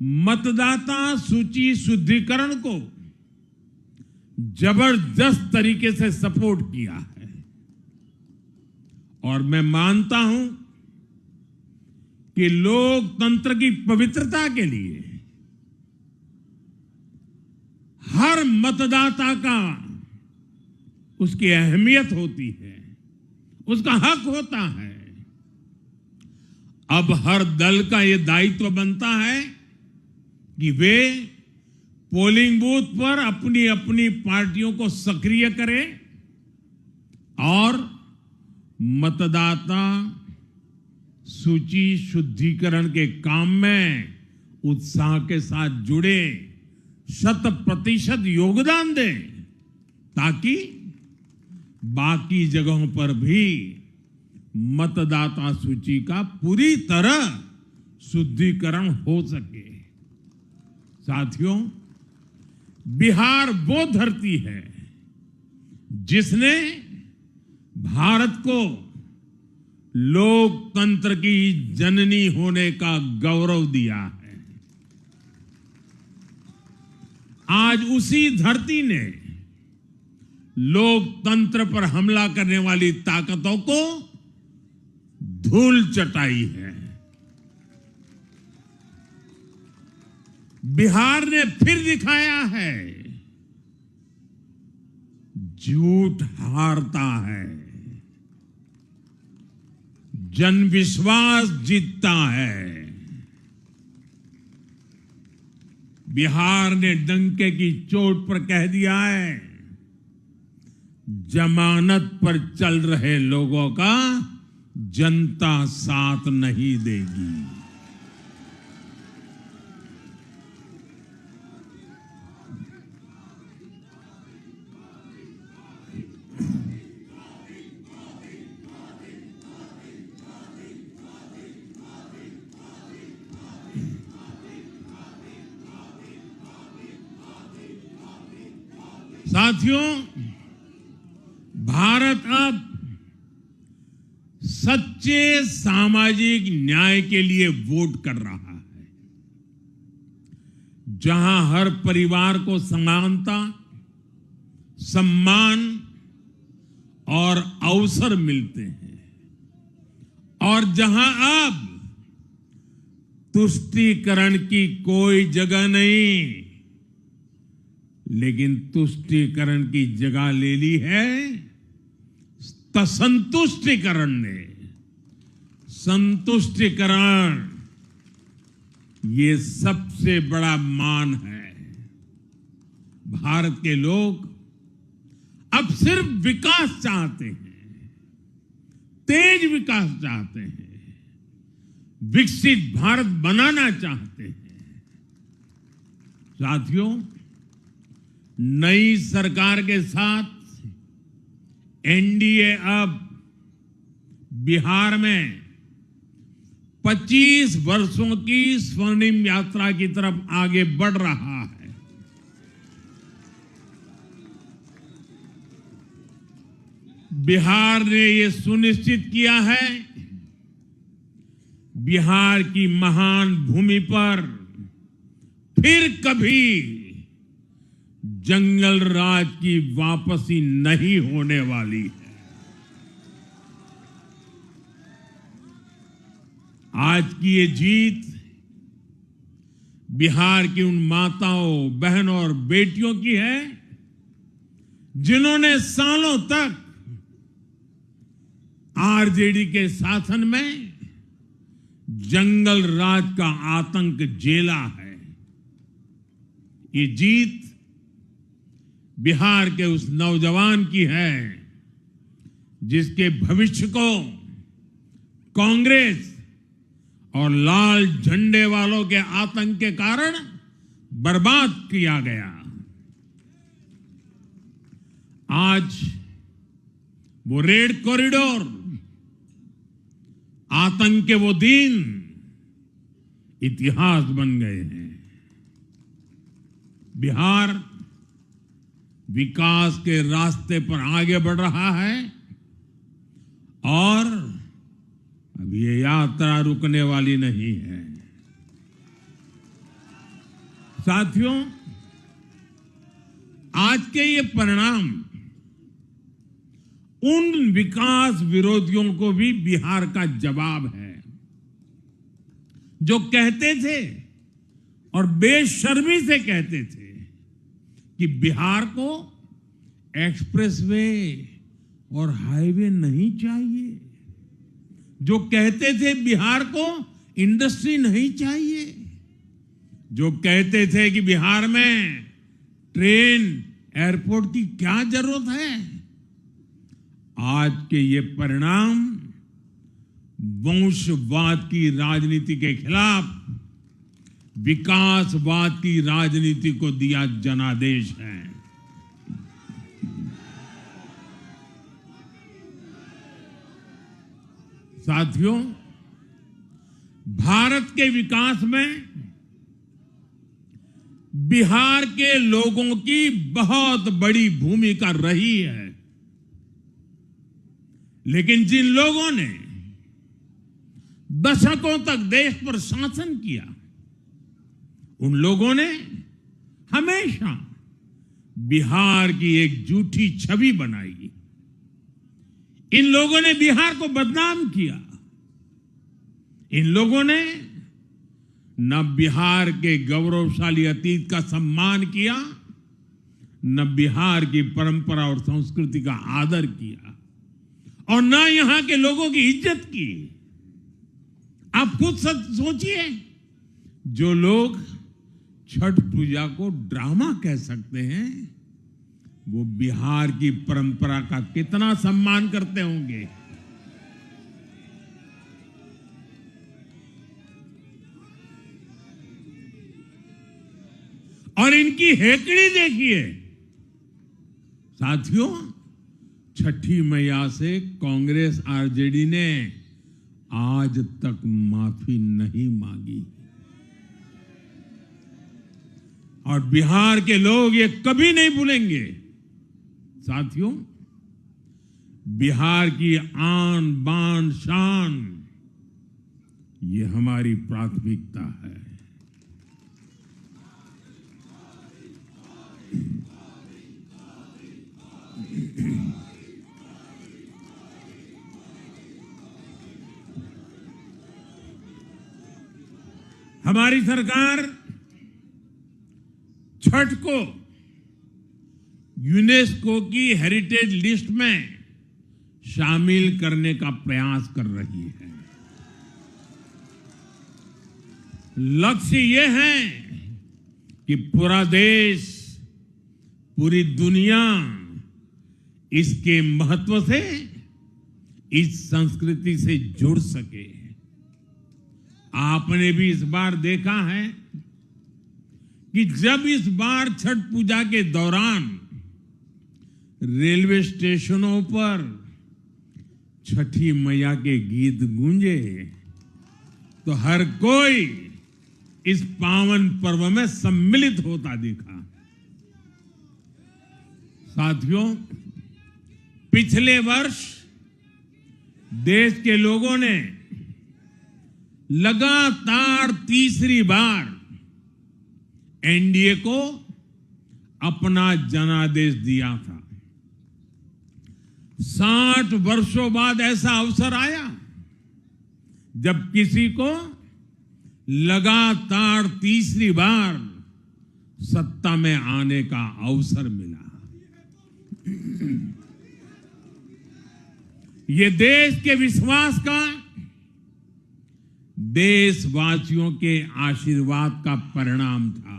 मतदाता सूची शुद्धिकरण को जबरदस्त तरीके से सपोर्ट किया है और मैं मानता हूं कि लोकतंत्र की पवित्रता के लिए हर मतदाता का उसकी अहमियत होती है, उसका हक होता है। अब हर दल का यह दायित्व बनता है कि वे पोलिंग बूथ पर अपनी अपनी पार्टियों को सक्रिय करें और मतदाता सूची शुद्धिकरण के काम में उत्साह के साथ जुड़े, 100% योगदान दें ताकि बाकी जगहों पर भी मतदाता सूची का पूरी तरह शुद्धिकरण हो सके। साथियों, बिहार वो धरती है जिसने भारत को लोकतंत्र की जननी होने का गौरव दिया है। आज उसी धरती ने लोकतंत्र पर हमला करने वाली ताकतों को धूल चटाई है। बिहार ने फिर दिखाया है, झूठ हारता है, जन विश्वास जीतता है। बिहार ने डंके की चोट पर कह दिया है, जमानत पर चल रहे लोगों का जनता साथ नहीं देगी। साथियों, भारत अब सच्चे सामाजिक न्याय के लिए वोट कर रहा है, जहां हर परिवार को समानता, सम्मान और अवसर मिलते हैं, और जहां अब तुष्टीकरण की कोई जगह नहीं, लेकिन तुष्टीकरण की जगह ले ली है संतुष्टीकरण ने। संतुष्टीकरण ये सबसे बड़ा मान है। भारत के लोग अब सिर्फ विकास चाहते हैं, तेज विकास चाहते हैं, विकसित भारत बनाना चाहते हैं। साथियों, नई सरकार के साथ एनडीए अब बिहार में 25 वर्षों की स्वर्णिम यात्रा की तरफ आगे बढ़ रहा है। बिहार ने ये सुनिश्चित किया है, बिहार की महान भूमि पर फिर कभी जंगल राज की वापसी नहीं होने वाली है। आज की ये जीत बिहार की उन माताओं, बहनों और बेटियों की है जिन्होंने सालों तक आरजेडी के शासन में जंगल राज का आतंक झेला है। ये जीत बिहार के उस नौजवान की है जिसके भविष्य को कांग्रेस और लाल झंडे वालों के आतंक के कारण बर्बाद किया गया। आज वो रेड कॉरिडोर, आतंक के वो दिन इतिहास बन गए हैं। बिहार विकास के रास्ते पर आगे बढ़ रहा है और अब ये यात्रा रुकने वाली नहीं है। साथियों, आज के ये परिणाम उन विकास विरोधियों को भी बिहार का जवाब है जो कहते थे और बेशर्मी से कहते थे कि बिहार को एक्सप्रेसवे और हाईवे नहीं चाहिए, जो कहते थे बिहार को इंडस्ट्री नहीं चाहिए, जो कहते थे कि बिहार में ट्रेन, एयरपोर्ट की क्या जरूरत है। आज के ये परिणाम वंशवाद की राजनीति के खिलाफ विकासवाद की राजनीति को दिया जनादेश है। साथियों, भारत के विकास में बिहार के लोगों की बहुत बड़ी भूमिका रही है, लेकिन जिन लोगों ने दशकों तक देश पर शासन किया, उन लोगों ने हमेशा बिहार की एक झूठी छवि बनाई। इन लोगों ने बिहार को बदनाम किया। इन लोगों ने न बिहार के गौरवशाली अतीत का सम्मान किया, न बिहार की परंपरा और संस्कृति का आदर किया, और न यहां के लोगों की इज्जत की। आप खुद सोचिए, जो लोग छठ पूजा को ड्रामा कह सकते हैं, वो बिहार की परंपरा का कितना सम्मान करते होंगे। उनकी हेकड़ी देखिए। साथियों, छठी मैया से कांग्रेस आरजेडी ने आज तक माफी नहीं मांगी और बिहार के लोग ये कभी नहीं भूलेंगे। साथियों, बिहार की आन बान शान ये हमारी प्राथमिकता है। हमारी सरकार छठ को यूनेस्को की हेरिटेज लिस्ट में शामिल करने का प्रयास कर रही है। लक्ष्य ये है कि पूरा देश, पूरी दुनिया इसके महत्व से, इस संस्कृति से जुड़ सके। आपने भी इस बार देखा है कि जब इस बार छठ पूजा के दौरान रेलवे स्टेशनों पर छठी मैया के गीत गूंजे तो हर कोई इस पावन पर्व में सम्मिलित होता दिखा। साथियों, पिछले वर्ष देश के लोगों ने लगातार तीसरी बार एनडीए को अपना जनादेश दिया था। 60 वर्षों बाद ऐसा अवसर आया जब किसी को लगातार तीसरी बार सत्ता में आने का अवसर मिला। ये देश के विश्वास का, देशवासियों के आशीर्वाद का परिणाम था।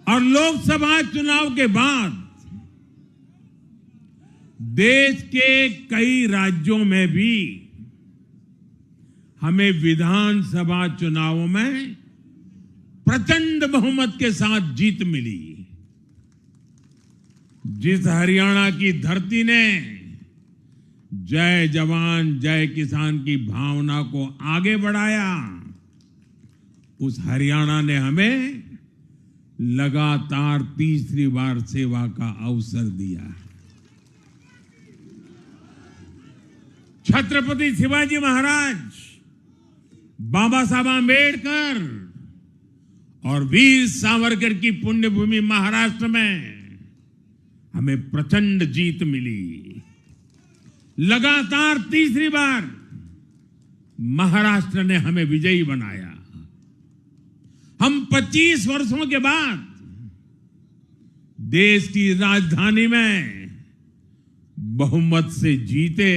और लोकसभा चुनाव के बाद देश के कई राज्यों में भी हमें विधानसभा चुनावों में प्रचंड बहुमत के साथ जीत मिली। जिस हरियाणा की धरती ने जय जवान जय किसान की भावना को आगे बढ़ाया, उस हरियाणा ने हमें लगातार तीसरी बार सेवा का अवसर दिया। छत्रपति शिवाजी महाराज, बाबा साहब आंबेडकर और वीर सावरकर की पुण्यभूमि महाराष्ट्र में हमें प्रचंड जीत मिली। लगातार तीसरी बार महाराष्ट्र ने हमें विजयी बनाया। हम 25 वर्षों के बाद देश की राजधानी में बहुमत से जीते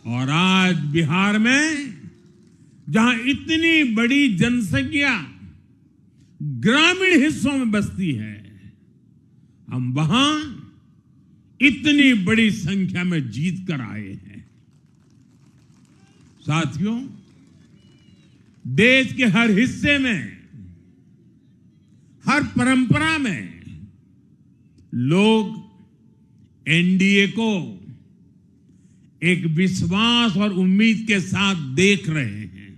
और आज बिहार में जहां इतनी बड़ी जनसंख्या ग्रामीण हिस्सों में बसती है, हम वहां इतनी बड़ी संख्या में जीत कर आए हैं। साथियों, देश के हर हिस्से में, हर परंपरा में लोग एनडीए को एक विश्वास और उम्मीद के साथ देख रहे हैं।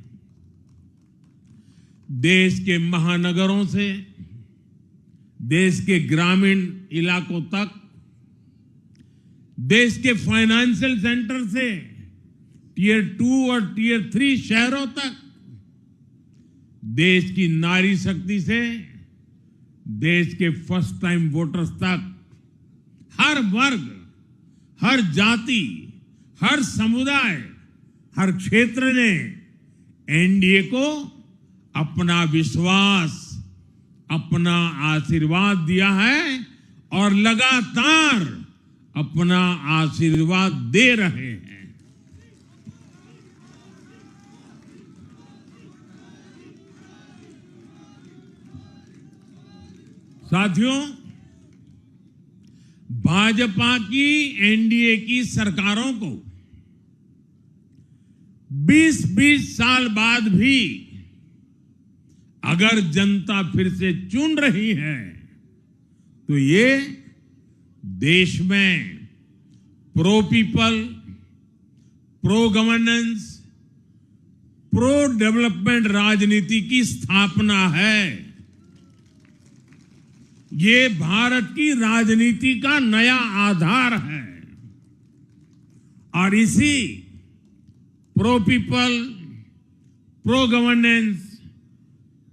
देश के महानगरों से देश के ग्रामीण इलाकों तक, देश के फाइनेंशियल सेंटर से टियर 2 और टियर 3 शहरों तक, देश की नारी शक्ति से देश के फर्स्ट टाइम वोटर्स तक, हर वर्ग, हर जाति, हर समुदाय, हर क्षेत्र ने एनडीए को अपना विश्वास, अपना आशीर्वाद दिया है और लगातार अपना आशीर्वाद दे रहे हैं। साथियों, भाजपा की एनडीए की सरकारों को 20-20 साल बाद भी अगर जनता फिर से चुन रही है तो ये देश में pro people, pro governance, pro development राजनीति की स्थापना है। ये भारत की राजनीति का नया आधार है और इसी pro people, pro governance,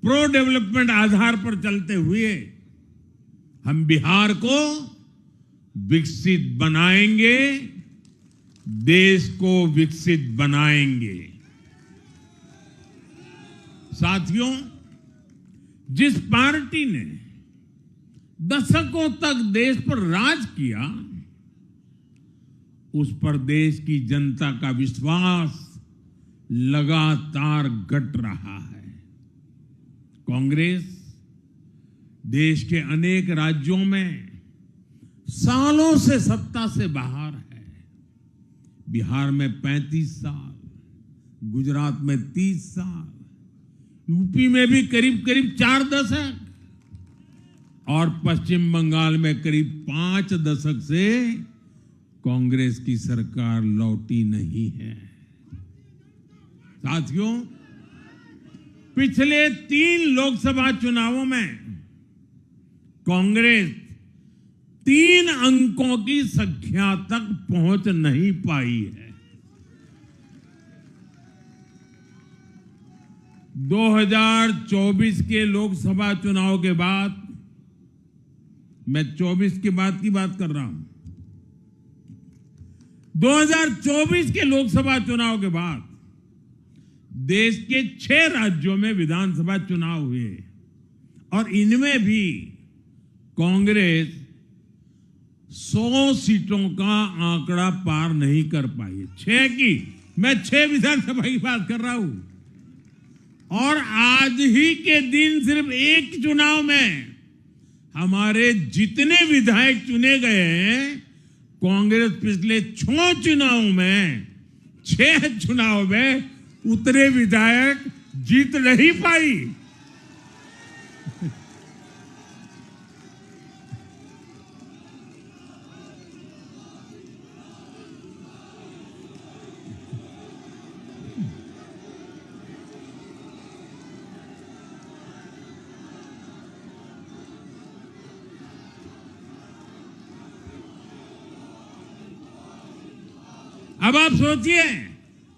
pro development आधार पर चलते हुए हम बिहार को विकसित बनाएंगे, देश को विकसित बनाएंगे। साथियों, जिस पार्टी ने दशकों तक देश पर राज किया, उस पर देश की जनता का विश्वास लगातार घट रहा है। कांग्रेस देश के अनेक राज्यों में सालों से सत्ता से बाहर है। बिहार में 35 साल, गुजरात में 30 साल, यूपी में भी करीब करीब 4 दशक और पश्चिम बंगाल में करीब 5 दशक से कांग्रेस की सरकार लौटी नहीं है। साथियों, पिछले 3 लोकसभा चुनावों में कांग्रेस 3 अंकों की संख्या तक पहुंच नहीं पाई है। 2024 के लोकसभा चुनाव के बाद, मैं 24 के बाद की बात कर रहा हूं, 2024 के लोकसभा चुनाव के बाद देश के 6 राज्यों में विधानसभा चुनाव हुए और इनमें भी कांग्रेस 100 सीटों का आंकड़ा पार नहीं कर पाई। 6 की, मैं 6 विधानसभा की बात कर रहा हूं और आज ही के दिन सिर्फ एक चुनाव में हमारे जितने विधायक चुने गए हैं, कांग्रेस पिछले 6 चुनावों में 6 चुनाव में उतने विधायक जीत नहीं पाई। अब आप सोचिए,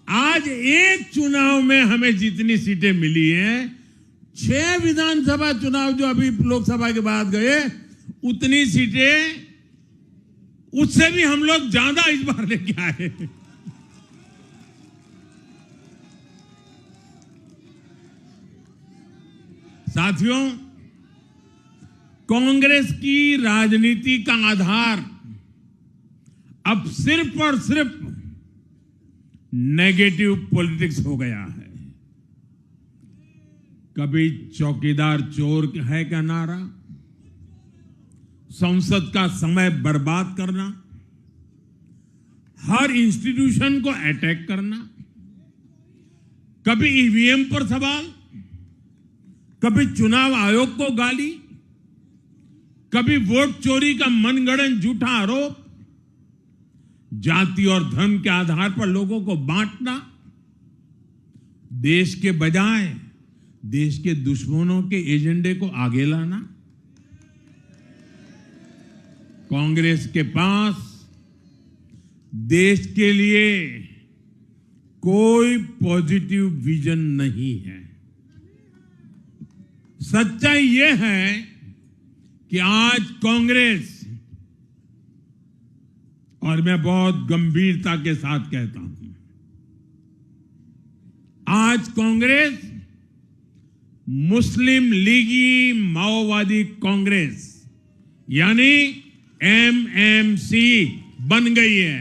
आज एक चुनाव में हमें जितनी सीटें मिली हैं, 6 विधानसभा चुनाव जो अभी लोकसभा के बाद गए, उतनी सीटें, उससे भी हम लोग ज्यादा इस बार लेके आए। साथियों, कांग्रेस की राजनीति का आधार अब सिर्फ और सिर्फ नेगेटिव पॉलिटिक्स हो गया है। कभी चौकीदार चोर है का नारा, संसद का समय बर्बाद करना, हर इंस्टीट्यूशन को अटैक करना, कभी ईवीएम पर सवाल, कभी चुनाव आयोग को गाली, कभी वोट चोरी का मनगढ़ंत झूठा आरोप, जाति और धर्म के आधार पर लोगों को बांटना, देश के बजाय देश के दुश्मनों के एजेंडे को आगे लाना। कांग्रेस के पास देश के लिए कोई पॉजिटिव विजन नहीं है। सच्चाई यह है कि आज कांग्रेस, और मैं बहुत गंभीरता के साथ कहता हूं, आज कांग्रेस मुस्लिम लीगी माओवादी कांग्रेस यानी एमएमसी बन गई है।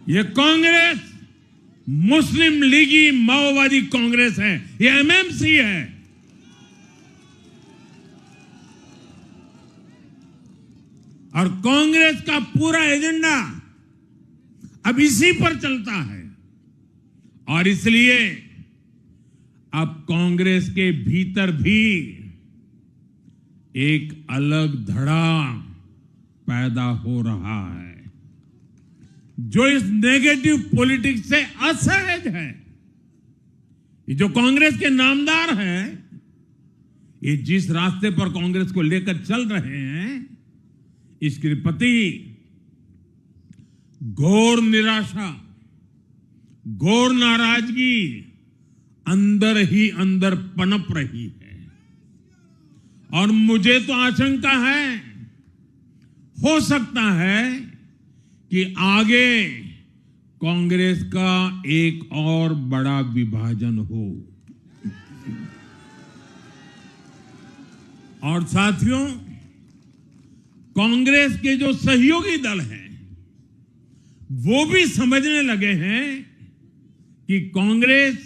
यह कांग्रेस मुस्लिम लीगी माओवादी कांग्रेस है, यह एमएमसी है। और कांग्रेस का पूरा एजेंडा अब इसी पर चलता है। और इसलिए अब कांग्रेस के भीतर भी एक अलग धड़ा पैदा हो रहा है जो इस नेगेटिव पॉलिटिक्स से असहज है। ये जो कांग्रेस के नामदार हैं, ये जिस रास्ते पर कांग्रेस को लेकर चल रहे हैं, इसके प्रति घोर निराशा, घोर नाराजगी अंदर ही अंदर पनप रही है। और मुझे तो आशंका है, हो सकता है कि आगे कांग्रेस का एक और बड़ा विभाजन हो। और साथियों, कांग्रेस के जो सहयोगी दल हैं वो भी समझने लगे हैं कि कांग्रेस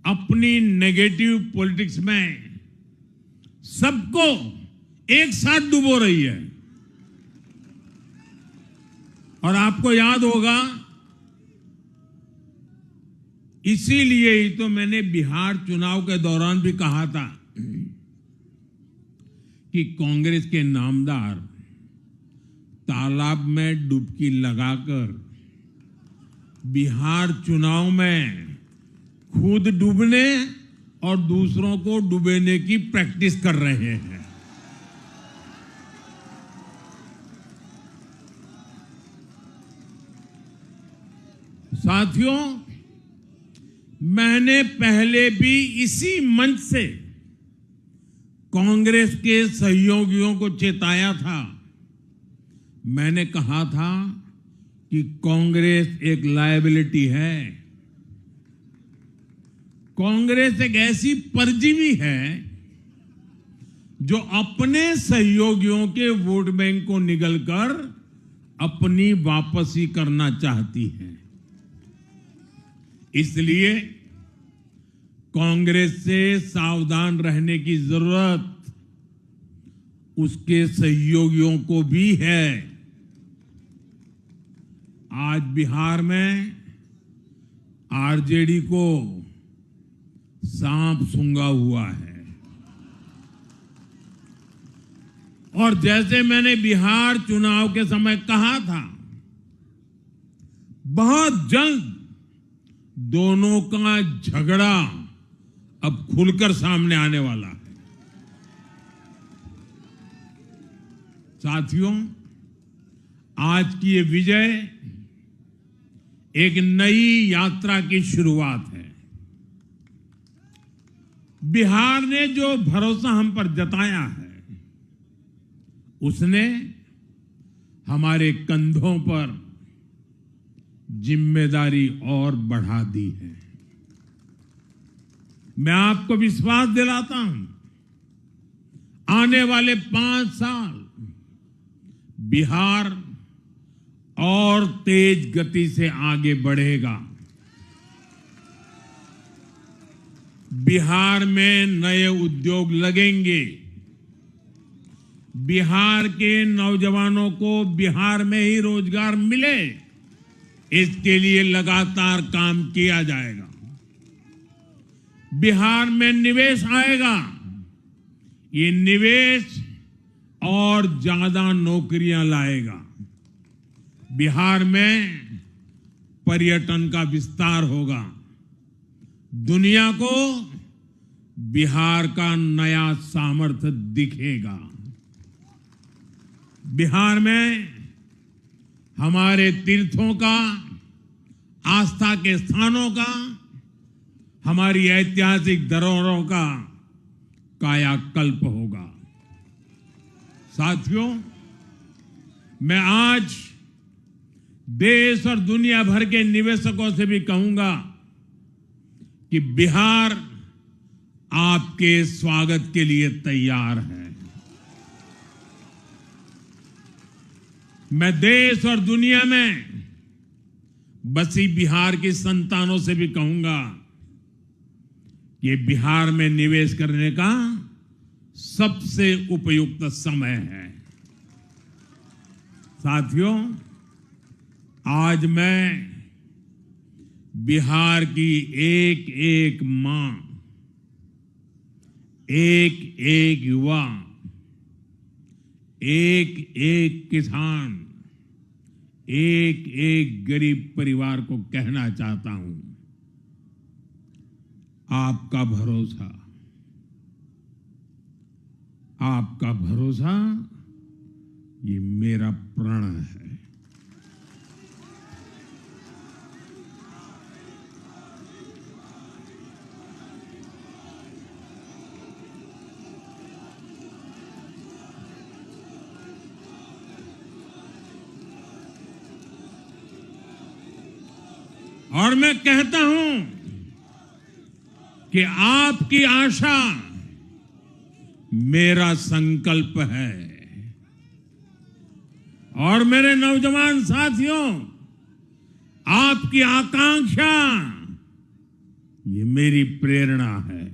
अपनी नेगेटिव पॉलिटिक्स में सबको एक साथ डुबो रही है। और आपको याद होगा, इसीलिए ही तो मैंने बिहार चुनाव के दौरान भी कहा था कि कांग्रेस के नामदार तालाब में डुबकी लगाकर बिहार चुनाव में खुद डूबने और दूसरों को डुबेने की प्रैक्टिस कर रहे हैं। साथियों, मैंने पहले भी इसी मंच से कांग्रेस के सहयोगियों को चेताया था। मैंने कहा था कि कांग्रेस एक लायबिलिटी है। कांग्रेस एक ऐसी परजीवी है जो अपने सहयोगियों के वोट बैंक को निगलकर अपनी वापसी करना चाहती है। इसलिए कांग्रेस से सावधान रहने की जरूरत उसके सहयोगियों को भी है। आज बिहार में आरजेडी को सांप सूंघा हुआ है। और जैसे मैंने बिहार चुनाव के समय कहा था, बहुत जल्द दोनों का झगड़ा अब खुलकर सामने आने वाला है। साथियों, आज की ये विजय एक नई यात्रा की शुरुआत है। बिहार ने जो भरोसा हम पर जताया है, उसने हमारे कंधों पर जिम्मेदारी और बढ़ा दी है। मैं आपको विश्वास दिलाता हूं, आने वाले 5 साल बिहार और तेज गति से आगे बढ़ेगा। बिहार में नए उद्योग लगेंगे। बिहार के नौजवानों को बिहार में ही रोजगार मिले, इसके लिए लगातार काम किया जाएगा। बिहार में निवेश आएगा। ये निवेश और ज्यादा नौकरियां लाएगा। बिहार में पर्यटन का विस्तार होगा। दुनिया को बिहार का नया सामर्थ्य दिखेगा। बिहार में हमारे तीर्थों का, आस्था के स्थानों का, हमारी ऐतिहासिक धरोहरों का कायाकल्प होगा। साथियों, मैं आज देश और दुनिया भर के निवेशकों से भी कहूंगा कि बिहार आपके स्वागत के लिए तैयार है। मैं देश और दुनिया में बसी बिहार की संतानों से भी कहूंगा कि बिहार में निवेश करने का सबसे उपयुक्त समय है। साथियों, आज मैं बिहार की एक एक मां, एक एक युवा, एक एक किसान, एक एक गरीब परिवार को कहना चाहता हूं, आपका भरोसा, आपका भरोसा ये मेरा प्रण है। और मैं कहता हूं कि आपकी आशा मेरा संकल्प है। और मेरे नौजवान साथियों, आपकी आकांक्षा ये मेरी प्रेरणा है।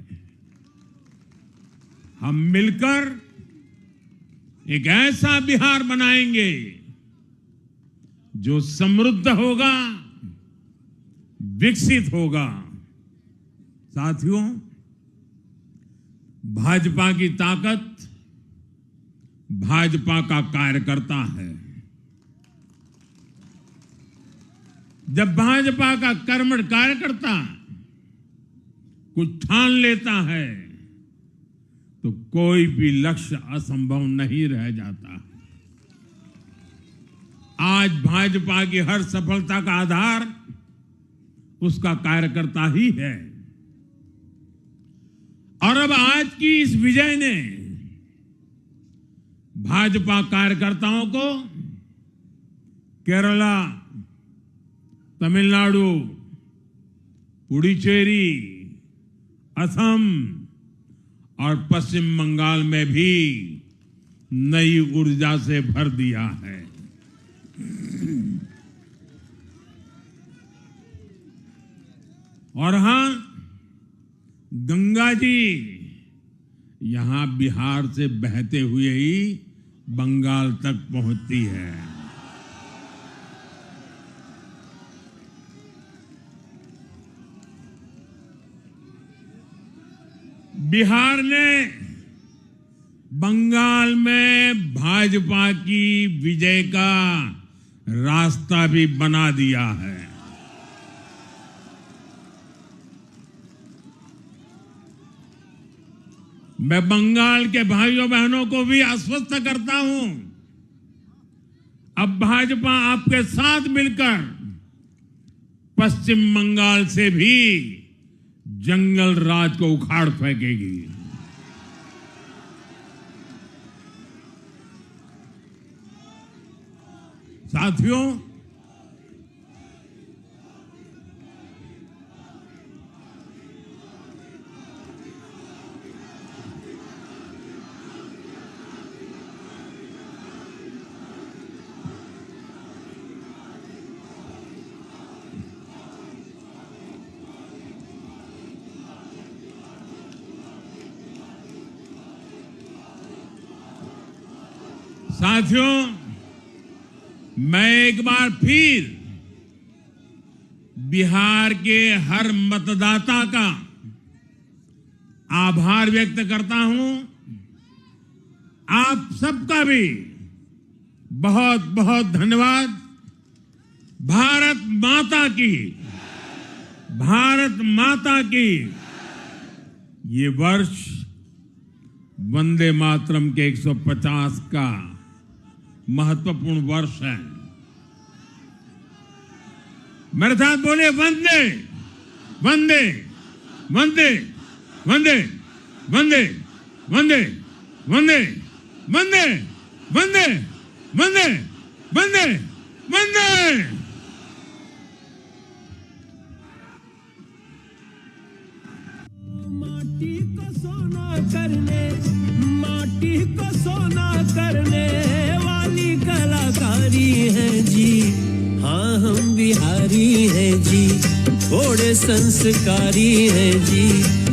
हम मिलकर एक ऐसा बिहार बनाएंगे जो समृद्ध होगा, विकसित होगा। साथियों, भाजपा की ताकत भाजपा का कार्यकर्ता है। जब भाजपा का कर्मठ कार्यकर्ता कुछ ठान लेता है तो कोई भी लक्ष्य असंभव नहीं रह जाता। आज भाजपा की हर सफलता का आधार उसका कार्यकर्ता ही है। और अब आज की इस विजय ने भाजपा कार्यकर्ताओं को केरला, तमिलनाडु, पुडुचेरी, असम और पश्चिम बंगाल में भी नई ऊर्जा से भर दिया है। और हां, गंगा जी यहां बिहार से बहते हुए ही बंगाल तक पहुंचती है। बिहार ने बंगाल में भाजपा की विजय का रास्ता भी बना दिया है। मैं बंगाल के भाइयों बहनों को भी आश्वस्त करता हूं, अब भाजपा आपके साथ मिलकर पश्चिम बंगाल से भी जंगल राज को उखाड़ फेंकेगी। साथियों, मैं एक बार फिर बिहार के हर मतदाता का आभार व्यक्त करता हूं। आप सबका भी बहुत बहुत धन्यवाद। भारत माता की, भारत माता की। ये वर्ष वंदे मातरम के 150 का महत्वपूर्ण वर्ष है। मेरे साथ बोले वंदे वंदे वंदे वंदे वंदे वंदे वंदे वंदे वंदे वंदे वंदे वंदे। माटी को सोना करने, माटी को सोना करने वाली कलाकारी है जी। हाँ, हम बिहारी हैं जी, थोड़े संस्कारी हैं जी।